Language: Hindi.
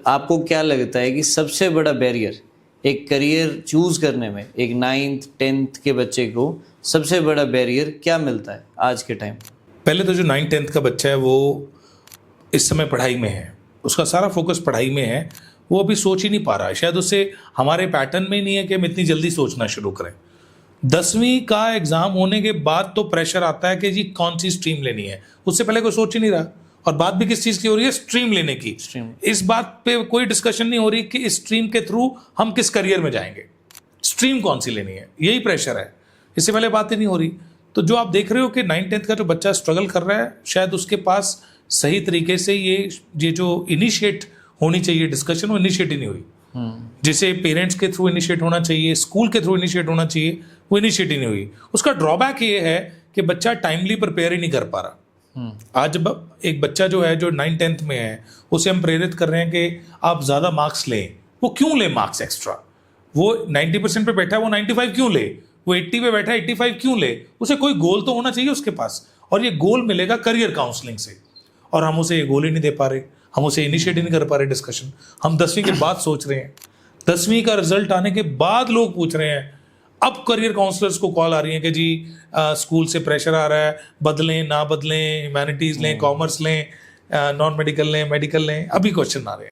आपको क्या लगता है कि सबसे बड़ा बैरियर एक करियर चूज करने में, एक 9th 10th के बच्चे को सबसे बड़ा बैरियर क्या मिलता है आज के टाइम? पहले तो जो 9th 10th का बच्चा है वो इस समय पढ़ाई में है, उसका सारा फोकस पढ़ाई में है, वो अभी सोच ही नहीं पा रहा है। शायद उसे हमारे पैटर्न में ही नहीं है कि हम इतनी जल्दी सोचना शुरू करें। 10वीं का एग्जाम होने के बाद तो प्रेशर आता है कि जी कौन सी स्ट्रीम लेनी है, उससे पहले कोई सोच ही नहीं रहा। और बात भी किस चीज की हो रही है? स्ट्रीम लेने की। इस बात पे कोई डिस्कशन नहीं हो रही कि इस स्ट्रीम के थ्रू हम किस करियर में जाएंगे, स्ट्रीम कौन सी लेनी है, यही प्रेशर है। इससे पहले बातें नहीं हो रही। तो जो आप देख रहे हो कि 9th 10th का जो बच्चा स्ट्रगल कर रहा है, शायद उसके पास सही तरीके से ये जो इनिशिएट होनी चाहिए डिस्कशन, वो इनिशिएट ही नहीं हुई। जिसे पेरेंट्स के थ्रू इनिशिएट होना चाहिए, स्कूल के थ्रू इनिशिएट होना चाहिए, वो इनिशिएट ही नहीं हुई। उसका ड्रॉबैक ये है कि बच्चा टाइमली प्रिपेयर ही नहीं कर पा रहा। आज एक बच्चा जो है, जो 9th 10th में है, उसे हम प्रेरित कर रहे हैं कि आप ज़्यादा मार्क्स लें। वो क्यों ले मार्क्स एक्स्ट्रा? वो 90% पे बैठा है, वो 95 क्यों ले? वो 80 पे बैठा है, 85 क्यों ले? उसे कोई गोल तो होना चाहिए उसके पास, और ये गोल मिलेगा करियर काउंसलिंग से। और हम उसे ये गोल ही नहीं दे पा रहे, हम उसे इनिशिएट ही नहीं कर पा रहे डिस्कशन। हम 10वीं के बाद सोच रहे हैं, 10वीं का रिजल्ट आने के बाद लोग पूछ रहे हैं। अब करियर काउंसलर्स को कॉल आ रही है कि जी स्कूल से प्रेशर आ रहा है, बदलें ना बदलें, ह्यूमैनिटीज़ लें, कॉमर्स लें, नॉन मेडिकल लें, मेडिकल लें। अभी क्वेश्चन आ रहे हैं।